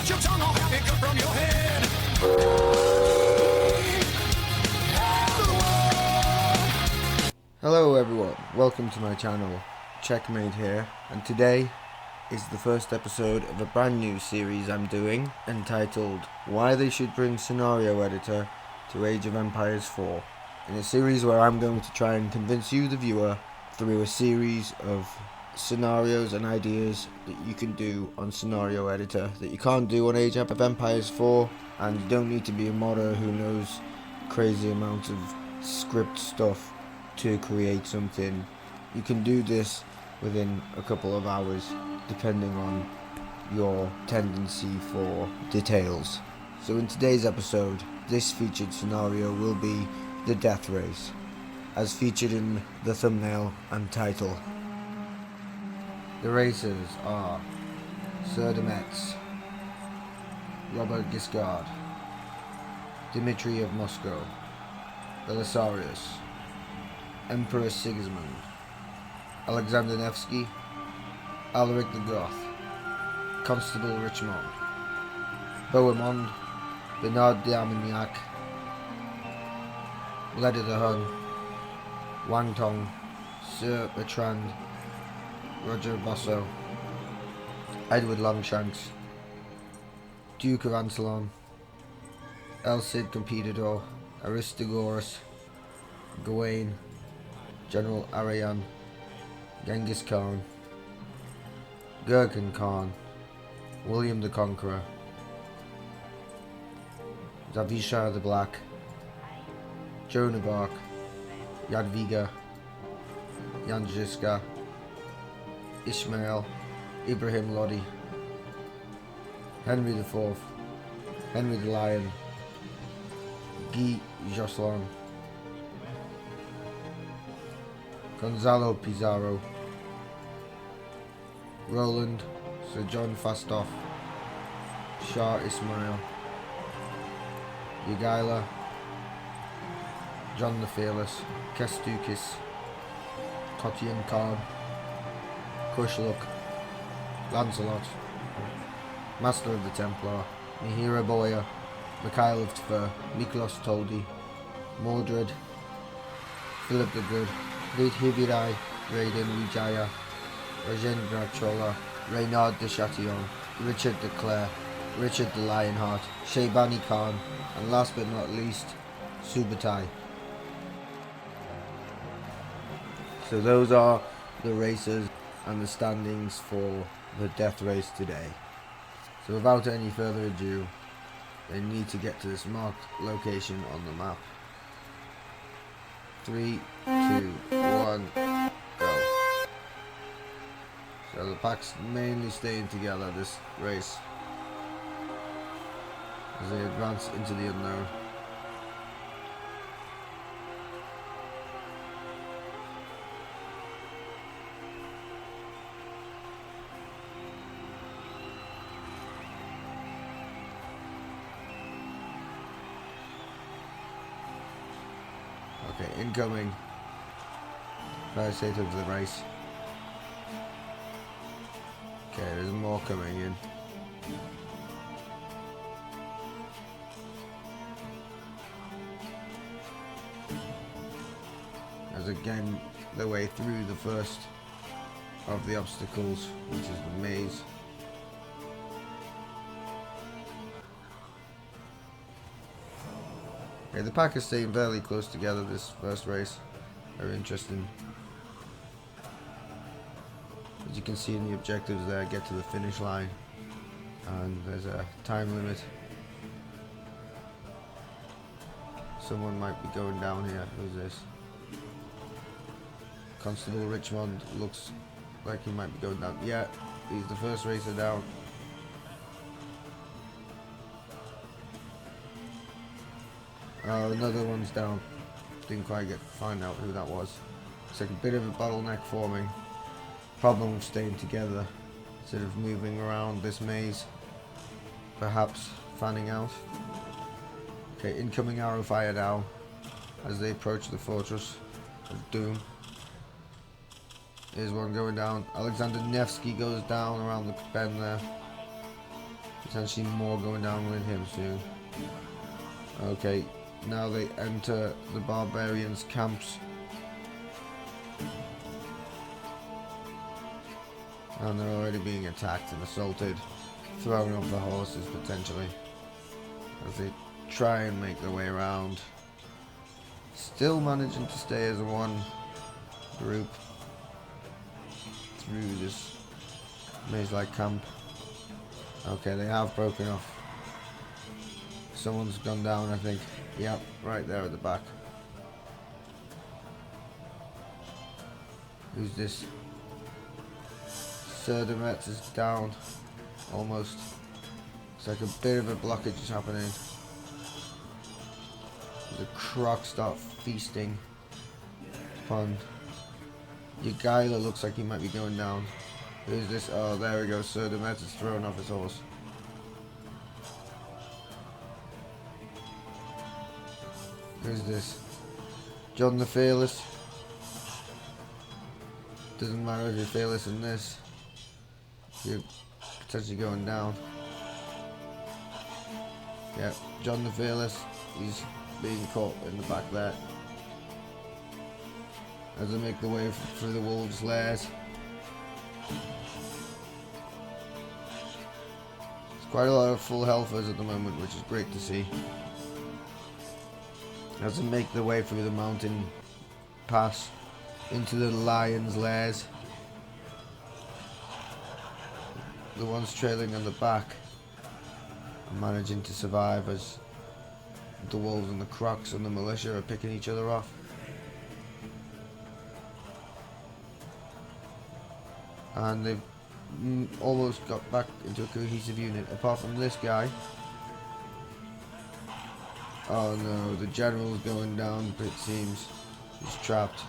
Watch your tongue, I'll have it cut from your head. Hello everyone, welcome to my channel, Checkmate here, and today is the first episode of a brand new series I'm doing, entitled Why They Should Bring Scenario Editor to Age of Empires 4, in a series where I'm going to try and convince you, the viewer, through a series of scenarios and ideas that you can do on Scenario Editor that you can't do on Age of Empires 4, and you don't need to be a modder who knows crazy amounts of script stuff to create something. You can do this within a couple of hours depending on your tendency for details. So in today's episode, this featured scenario will be the death race, as featured in the thumbnail and title. The racers are Sir Demetz, Robert Guiscard, Dmitry of Moscow, Belisarius, Emperor Sigismund, Alexander Nevsky, Alaric the Goth, Constable Richmond, Bohemond, Bernard d'Armagnac, Leda de Hun, Wang Tong, Sir Bertrand, Roger Bosso, Edward Longshanks, Duke of Ancillon, El Cid Competidor, Aristagoras, Gawain, General Arayan, Genghis Khan, Gurkhan Khan, William the Conqueror, Zavisha the Black, Joan of Arc, Jadwiga, Yanjiska, Ishmael, Ibrahim Lodi, Henry IV, Henry the Lion, Guy Jocelyn, Gonzalo Pizarro, Roland, Sir John Fastoff, Shah Ismail, Yagyla, John the Fearless, Kestukis, Kotian Khan, Kushluk, Lancelot, Master of the Templar, Mihira Boya, Mikhail of Tver, Miklos Toldi, Mordred, Philip the Good, Vidhivirai, Raiden Vijaya, Rajendra Chola, Reynard de Chatillon, Richard de Clare, Richard the Lionheart, Shaybani Khan, and last but not least, Subutai. So those are the races and the standings for the death race today. So without any further ado, they need to get to this marked location on the map. 3, 2, 1, go. So the pack's mainly staying together this race as they advance into the unknown. Okay, incoming. First hit of the race. Okay, there's more coming in. As again, the way through the first of the obstacles, which is the maze. Okay, the pack is staying fairly close together this first race. Very interesting. As you can see in the objectives there, get to the finish line. And there's a time limit. Someone might be going down here. Who's this? Constable Richmond looks like he might be going down. Yeah, he's the first racer down. Another one's down. Didn't quite find out who that was. It's like a bit of a bottleneck forming. Problem with staying together instead of moving around this maze. Perhaps fanning out. Okay, incoming arrow fire down as they approach the fortress of Doom. Here's one going down. Alexander Nevsky goes down around the bend there. Potentially more going down with him soon. Okay, now they enter the barbarians' camps. And they're already being attacked and assaulted, thrown off the horses potentially, as they try and make their way around. Still managing to stay as one group through this maze-like camp. Okay, they have broken off. Someone's gone down, I think. Yep, right there at the back. Who's this? Sir Demetz is down. Almost. It's like a bit of a blockage is happening. The crocs start feasting upon Yagaila. Looks like he might be going down. Who's this? Oh, there we go. Sir Demetz is thrown off his horse. Who's this? John the Fearless. Doesn't matter if you're fearless in this. You're potentially going down. Yep, John the Fearless. He's being caught in the back there. As they make their way through the wolves' lairs. There's quite a lot of full healthers at the moment, which is great to see. As they make their way through the mountain pass into the lions' lairs. The ones trailing on the back are managing to survive as the wolves and the crocs and the militia are picking each other off. And they've almost got back into a cohesive unit, apart from this guy. Oh no, the general's going down, but it seems he's trapped.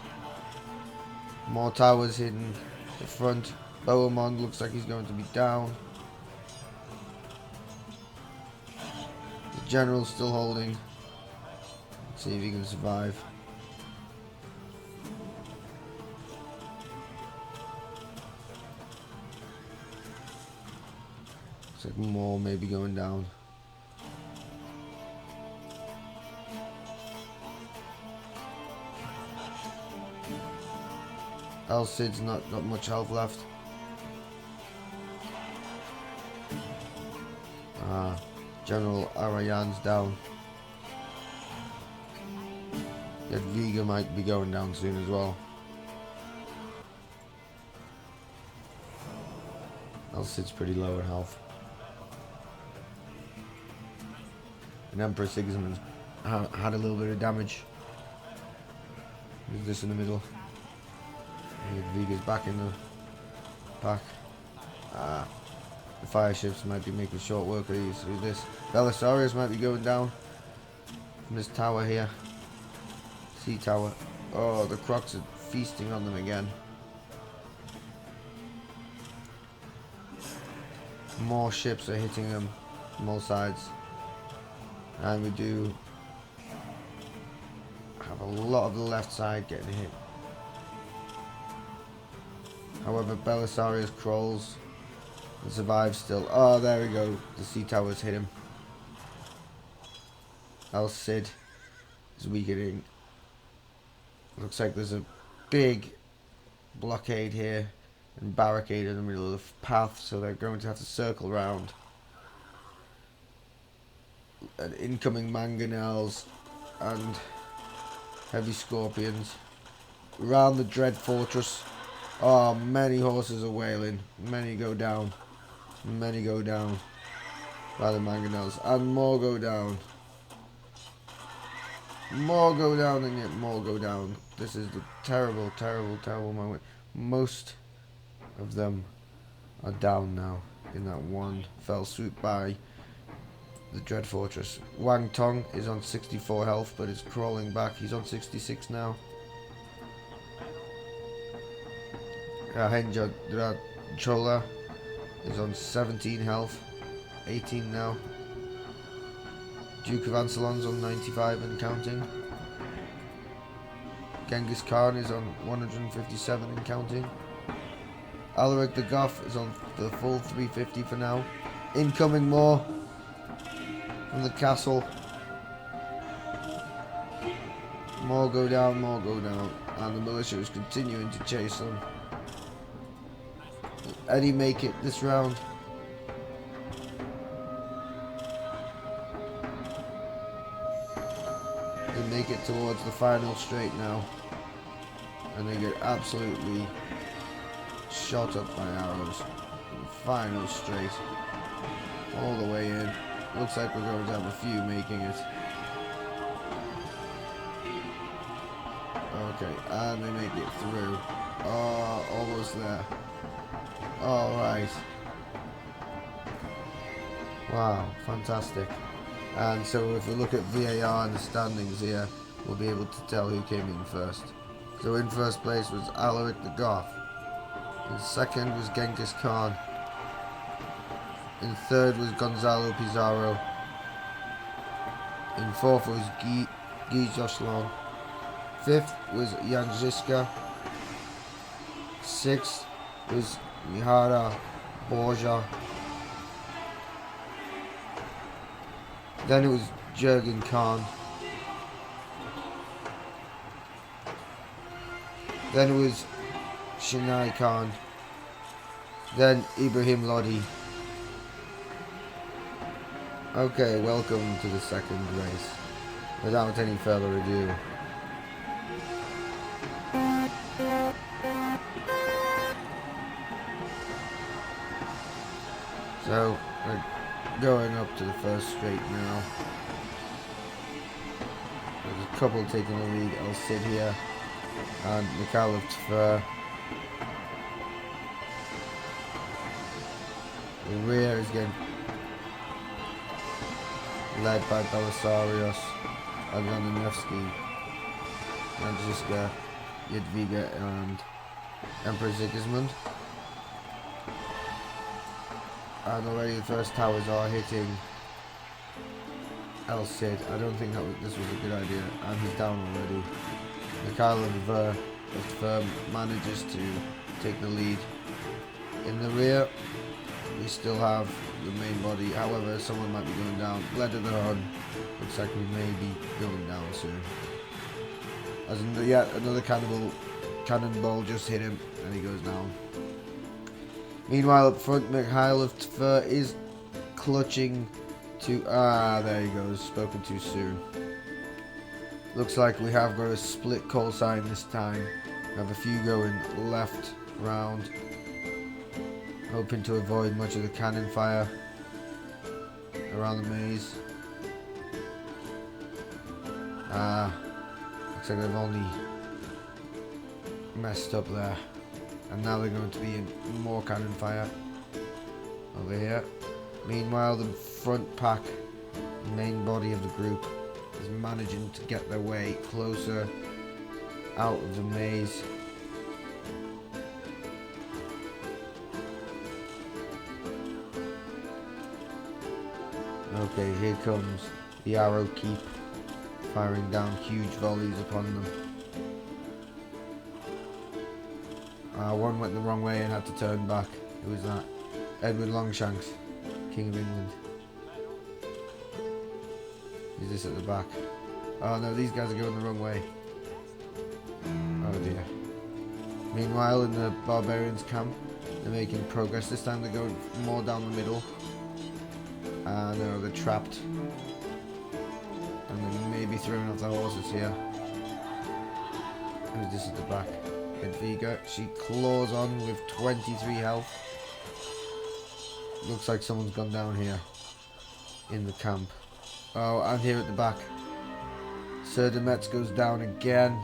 More towers hidden the front. Bohemond looks like he's going to be down. The general's still holding. Let's see if he can survive. Looks like more maybe going down. El Cid's not got much health left. General Arayan's down. Jadwiga might be going down soon as well. El Cid's pretty low in health. And Emperor Sigismund's had a little bit of damage. Who's this in the middle? Jadwiga's back in the pack. The fire ships might be making short work of these. Who's this? Belisarius might be going down from this tower here. Sea tower. Oh, the crocs are feasting on them again. More ships are hitting them from all sides. And we do have a lot of the left side getting hit. However, Belisarius crawls and survives still. Oh, there we go. The sea towers hit him. El Cid is weakening. Looks like there's a big blockade here and barricade in the middle of the path, so they're going to have to circle around. And incoming mangonels and heavy scorpions around the Dread Fortress. Oh, many horses are wailing. Many go down. Many go down by the mangonels. And more go down. More go down and yet more go down. This is the terrible, terrible, terrible moment. Most of them are down now in that one fell swoop by the Dread Fortress. Wang Tong is on 64 health but is crawling back. He's on 66 now. Henja Chola is on 17 health, 18 now. Duke of Ansalon's on 95 and counting. Genghis Khan is on 157 and counting. Alaric the Goth is on the full 350 for now. Incoming more from the castle. More go down, more go down. And the militia is continuing to chase them. Will Eddie make it this round? They make it towards the final straight now. And they get absolutely shot up by arrows. Final straight. All the way in. Looks like we're going to have a few making it. Okay, and they make it through. Oh, almost there. Alright. Wow, fantastic. And so if we look at VAR and the standings here, we'll be able to tell who came in first. So in first place was Alaric the Goth. In second was Genghis Khan. In third was Gonzalo Pizarro. In fourth was Guy Joshlon. Fifth was Jan Žižka. Sixth was Mihara Borja. Then it was Jurgen Khan. Then it was Shinai Khan. Then Ibrahim Lodi. Okay, welcome to the second race. Without any further ado. So, we're going up to the first straight now. There's a couple taking the lead. I'll sit here. And Mikhail of Tver. The rear is getting led by Belisarius, Agamemnovsky, Franziska, Jadwiga, and Emperor Sigismund. And already the first towers are hitting El Cid. I don't think this was a good idea, and he's down already. Mikhail of Tver manages to take the lead. In the rear, we still have the main body. However, someone might be going down. Bled of the Hun looks like we may be going down soon. As in yet another cannonball just hit him and he goes down. Meanwhile, up front, Mikhail of Tver is clutching to... there he goes. Spoken too soon. Looks like we have got a split call sign this time. We have a few going left round. Hoping to avoid much of the cannon fire around the maze. Looks like they've only messed up there. And now they're going to be in more cannon fire over here. Meanwhile, the front pack, main body of the group, is managing to get their way closer out of the maze. Okay, here comes the arrow keep, firing down huge volleys upon them. One went the wrong way and had to turn back. Who was that? Edward Longshanks, King of England. Is this at the back? Oh no, these guys are going the wrong way. Oh dear. Meanwhile, in the barbarians' camp, they're making progress. This time they're going more down the middle. No, they're trapped. And they may be throwing off their horses here. Who's this at the back? Jadwiga. She claws on with 23 health. Looks like someone's gone down here. In the camp. Oh, and here at the back. Sir Demetz goes down again.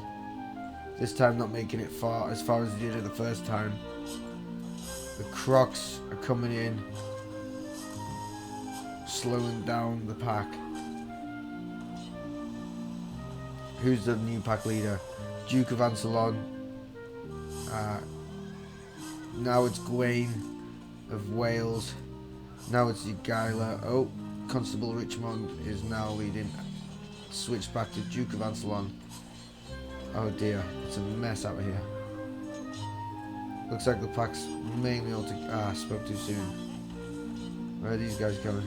This time not making it as far as he did it the first time. The Crocs are coming in. Slowing down the pack. Who's the new pack leader? Duke of Ancillon. Now it's Gawain of Wales. Now it's Ygaila. Oh, Constable Richmond is now leading. Switch back to Duke of Ancillon. Oh dear, it's a mess out here. Looks like the pack's mainly all to... spoke too soon. Where are these guys going?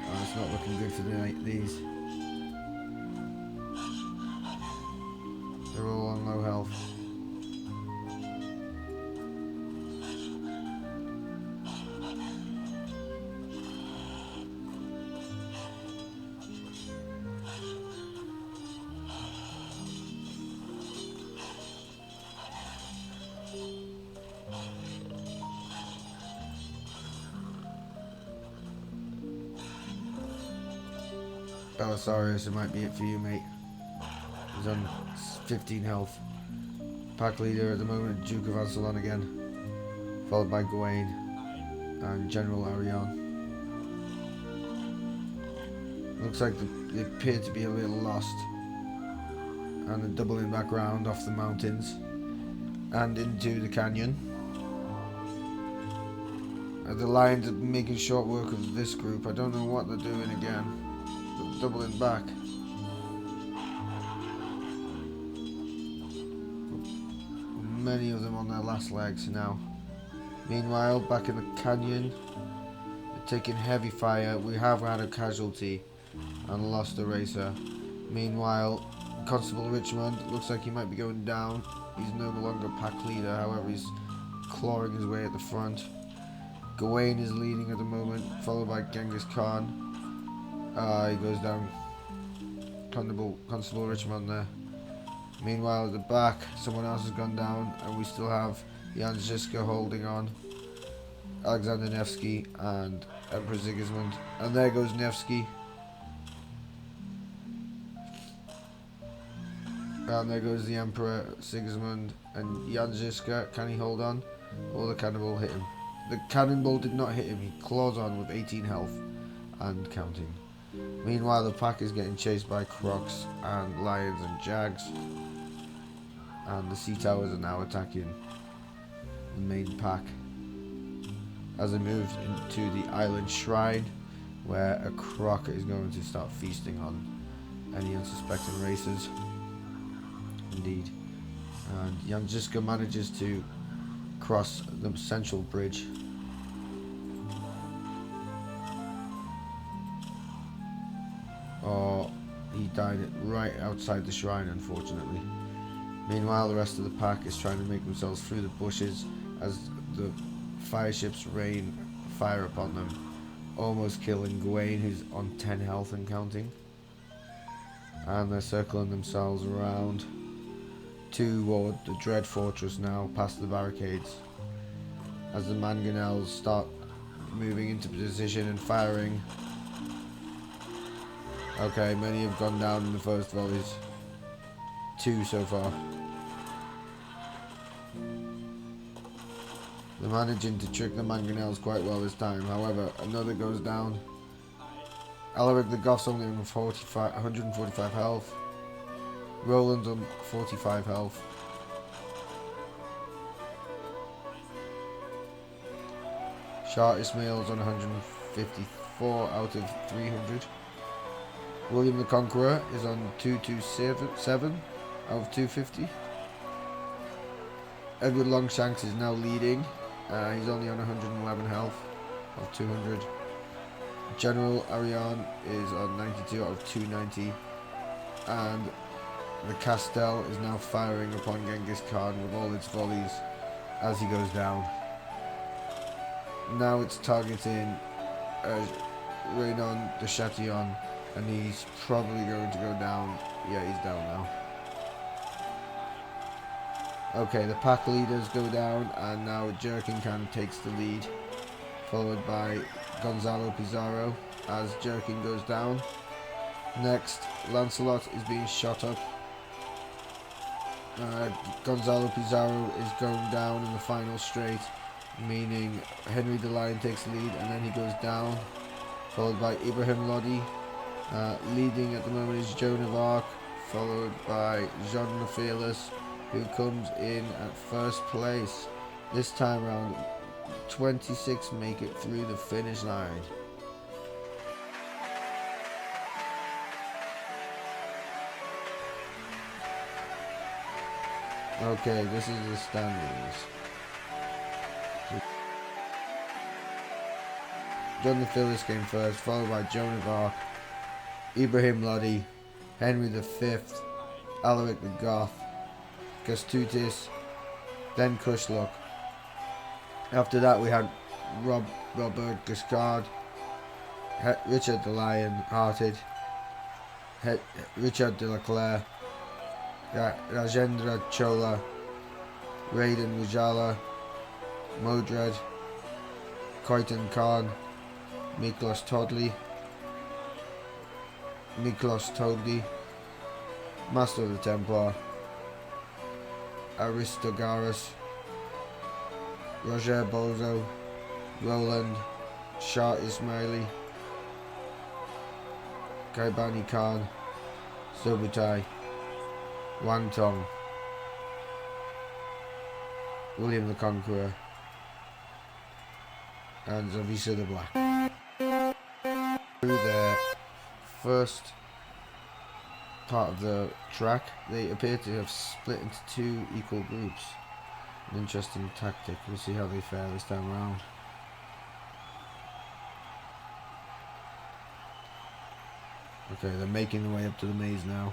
Oh, it's not looking good for these. They're all on low health. Belisarius, it might be it for you, mate. He's on 15 health. Pack leader at the moment, Duke of Absalon again, followed by Gawain and General Arion. Looks like they appear to be a little lost, and they're doubling back round off the mountains and into the canyon. The Lions are making short work of this group. I don't know what they're doing again. They're doubling back. Many of them on their last legs now. Meanwhile, back in the canyon, they're taking heavy fire. We have had a casualty and lost a racer. Meanwhile, Constable Richmond looks like he might be going down. He's no longer pack leader, however he's clawing his way at the front. Gawain is leading at the moment, followed by Genghis Khan. He goes down. Constable Richmond there. Meanwhile, at the back, someone else has gone down, and we still have Jan Žižka holding on, Alexander Nevsky, and Emperor Sigismund. And there goes Nevsky. And there goes the Emperor Sigismund and Jan Žižka. Can he hold on? Or the cannonball hit him? The cannonball did not hit him. He claws on with 18 health and counting. Meanwhile, the pack is getting chased by crocs and lions and jags. And the sea towers are now attacking the main pack as they move into the island shrine, where a croc is going to start feasting on any unsuspecting racers. Indeed. And Jan Žižka manages to cross the central bridge. Oh, he died right outside the shrine, unfortunately. Meanwhile, the rest of the pack is trying to make themselves through the bushes as the fire ships rain fire upon them, almost killing Gawain, who's on 10 health and counting. And they're circling themselves around toward the Dread Fortress now, past the barricades, as the mangonels start moving into position and firing. Okay, many have gone down in the first volleys. 2 so far. They're managing to trick the mangonels quite well this time. However, another goes down. Alaric the Goth's only on 145 health. Roland's on 45 health. Shah Ismail's on 154 out of 300. William the Conqueror is on 227 out of 250. Edward Longshanks is now leading. He's only on 111 health of 200. General Arion is on 92 out of 290. And the Castel is now firing upon Genghis Khan with all its volleys as he goes down. Now it's targeting Raynon de Chatillon, and he's probably going to go down. Yeah, he's down now. Okay, the pack leaders go down, and now Jerkin Khan takes the lead, followed by Gonzalo Pizarro as Jerkin goes down. Next, Lancelot is being shot up. Gonzalo Pizarro is going down in the final straight, meaning Henry the Lion takes the lead, and then he goes down, followed by Ibrahim Lodi. Leading at the moment is Joan of Arc, followed by Jean the Fearless, who comes in at first place. This time round, 26 make it through the finish line. Okay, this is the standings. Phyllis came first, followed by Joan of Arc, Ibrahim Lodi, Henry V, Alaric the Goth, Kęstutis, then Kushluck. After that we had Robert Guiscard, Richard the Lion-Hearted, Richard de la Clare, Rajendra Chola, Raiden Rujala, Modred, Khoitan Khan, Miklos Todli, Master of the Templar, Aristogaras, Roger Bozo, Roland, Shah Ismaili, Kaibani Khan, Subutai, Wang Tong, William the Conqueror, and Zavisa the Black. Through their first part of the track, they appear to have split into two equal groups. An interesting tactic. We'll see how they fare this time around. Okay, they're making their way up to the maze now.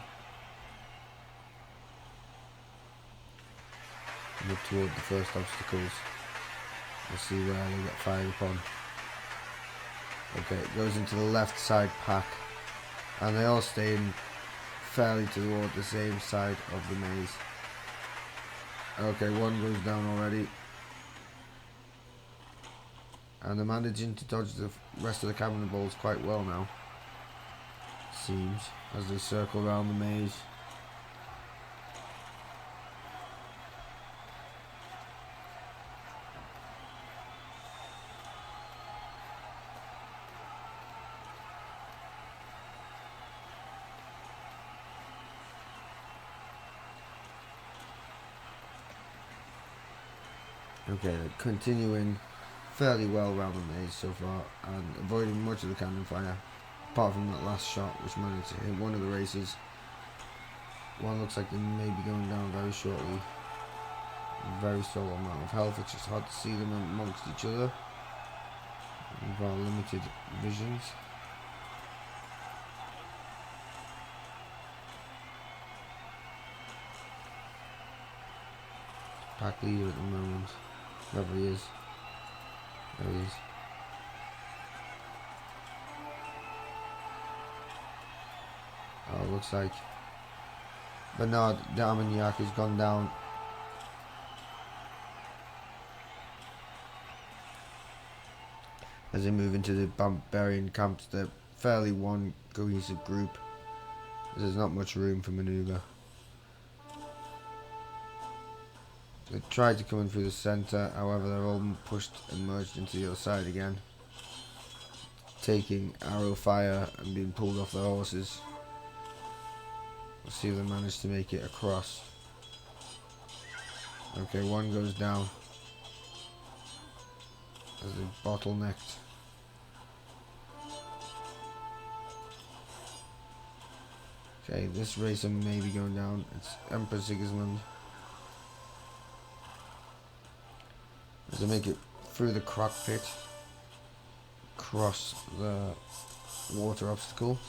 Look toward the first obstacles. We'll see where they get fired upon. Okay, it goes into the left side pack, and they all stay in fairly toward the same side of the maze. Okay, one goes down already, and they're managing to dodge the rest of the cannonballs quite well now, seems, as they circle around the maze. Okay, they're continuing fairly well around the maze so far and avoiding much of the cannon fire, apart from that last shot which managed to hit one of the racers. One looks like they may be going down very shortly. Very small amount of health, it's just hard to see them amongst each other with our limited visions. Pack leader at the moment. Whoever he is. There he is. Oh, it looks like Bernard D'Armagnac has gone down. As they move into the barbarian camps, they're fairly one cohesive group. There's not much room for manoeuvre. They tried to come in through the centre, however they're all pushed and merged into the other side again, taking arrow fire and being pulled off their horses. We'll see if they manage to make it across. Okay, one goes down as they bottlenecked. Okay, this racer may be going down. It's Emperor Sigismund. As they make it through the cockpit, cross the water obstacle.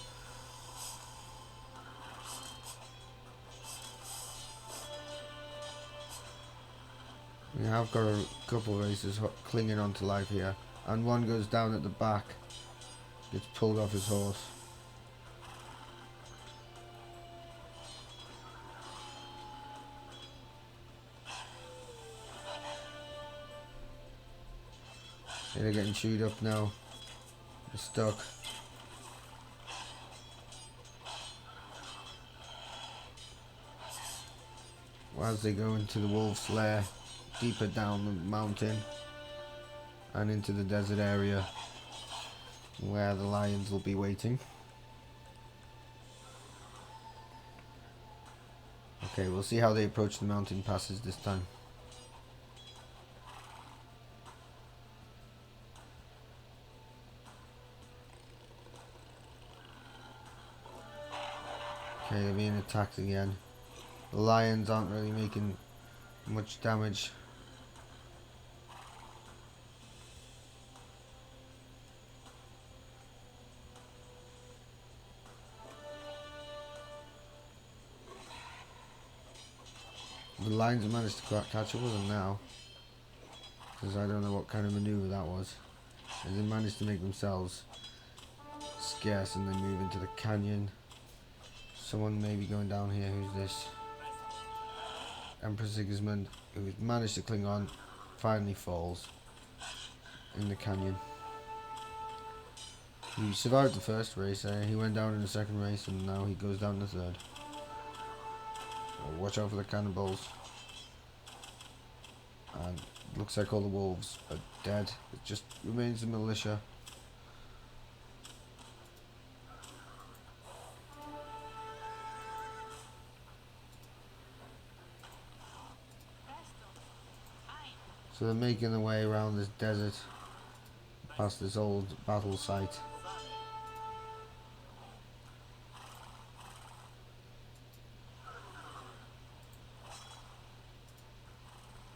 We have got a couple of racers clinging on to life here, and one goes down at the back, gets pulled off his horse. They're getting chewed up now. They're stuck. As they go into the wolf's lair, deeper down the mountain and into the desert area where the lions will be waiting. Okay, we'll see how they approach the mountain passes this time. Okay, they're being attacked again. The lions aren't really making much damage. The Lions have managed to catch up with them now, because I don't know what kind of maneuver that was. And they managed to make themselves scarce and they move into the canyon. Someone may be going down here. Who's this? Emperor Sigismund, who managed to cling on, finally falls in the canyon. He survived the first race. He went down in the second race, and now he goes down in the third. Watch out for the cannonballs. And looks like all the wolves are dead. It just remains the militia. So they're making their way around this desert, past this old battle site.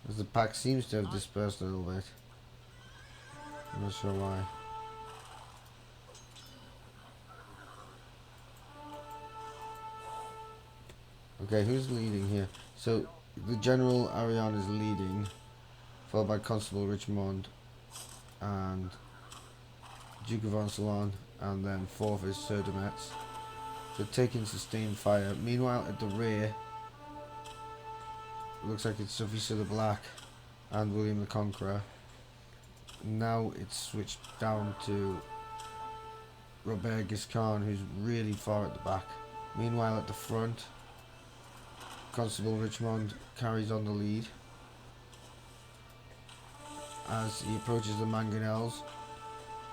As the pack seems to have dispersed a little bit. I'm not sure why. Okay, who's leading here? So the General Arion is leading, followed by Constable Richmond and Duke of Ancillon, and then fourth is Sir de Metz. So taking sustained fire. Meanwhile, at the rear, looks like it's Sophie the Black and William the Conqueror. Now it's switched down to Robert Giscard, who's really far at the back. Meanwhile, at the front, Constable Richmond carries on the lead as he approaches the mangonels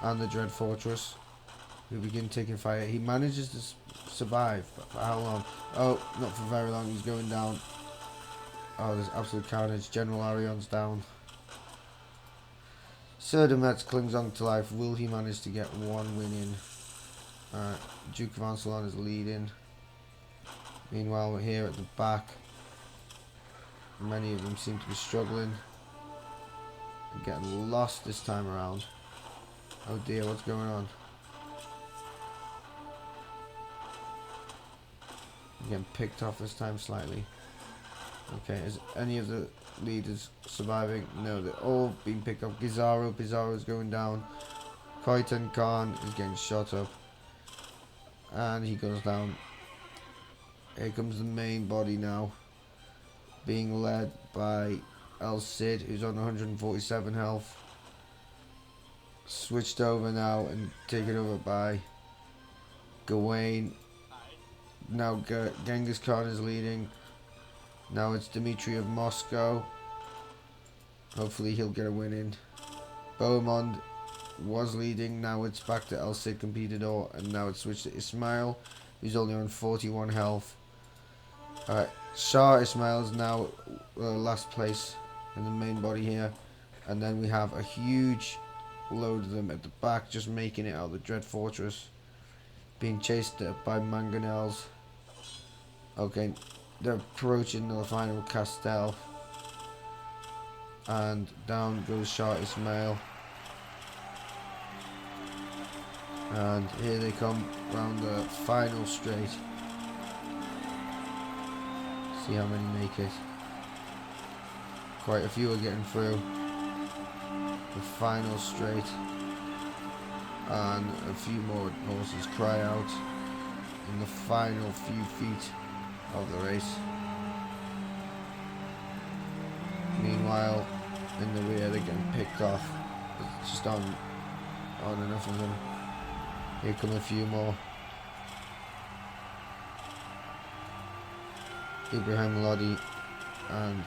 and the Dread Fortress, who begin taking fire. He manages to survive, but for how long? Oh, not for very long. He's going down. Oh, there's absolute carnage. General Arion's down. Sir de Metz clings on to life. Will he manage to get one win in? Duke of Ancillon is leading. Meanwhile, we're here at the back. Many of them seem to be struggling. They're getting lost this time around. Oh dear, what's going on? Getting picked off this time slightly. Okay, is any of the leaders surviving? No, they're all being picked up. Pizarro's going down. Khoitan Khan is getting shot up. And he goes down. Here comes the main body now, being led by El Cid, who's on 147 health. Switched over now and taken over by Gawain. Now Genghis Khan is leading. Now it's Dmitri of Moscow. Hopefully he'll get a win in. Bohemond was leading. Now it's back to El Cid Competidor, and now it's switched to Ismail, who's only on 41 health. Shah Ismail is now last place in the main body here, and then we have a huge load of them at the back just making it out of the Dread Fortress, being chased by mangonels. Okay, they're approaching the final castle, and down goes Shah Ismail, and here they come round the final straight. See how many make it. Quite a few are getting through the final straight, and a few more horses cry out in the final few feet of the race. Meanwhile, in the rear they're getting picked off. It's just on enough of them. Here come a few more. Ibrahim Lodi and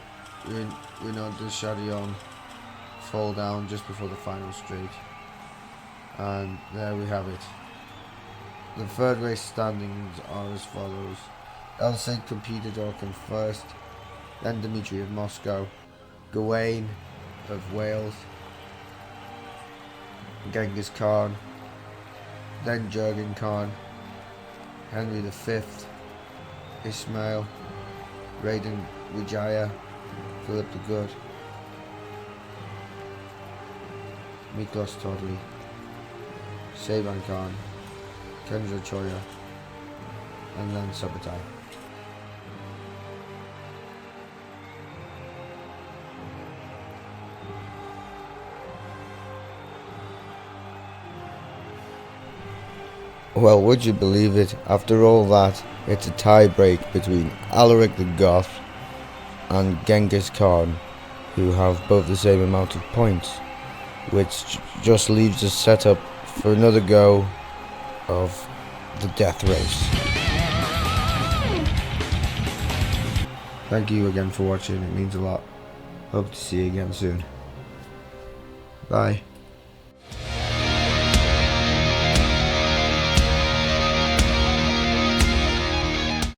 Renaud de Chadillon fall down just before the final straight. And there we have it. The third race standings are as follows. El Cid Competidor came first, then Dmitri of Moscow, Gawain of Wales, Genghis Khan, then Jurgen Khan, Henry V, Ismail, Raiden Wijaya, Philip the Good, Miklos Todli, Saban Khan, Kendra Choya, and then Sabatai. Well, would you believe it? After all that, it's a tie break between Alaric the Goth and Genghis Khan, who have both the same amount of points, which just leaves us set up for another go of the death race. Thank you again for watching, it means a lot. Hope to see you again soon. Bye.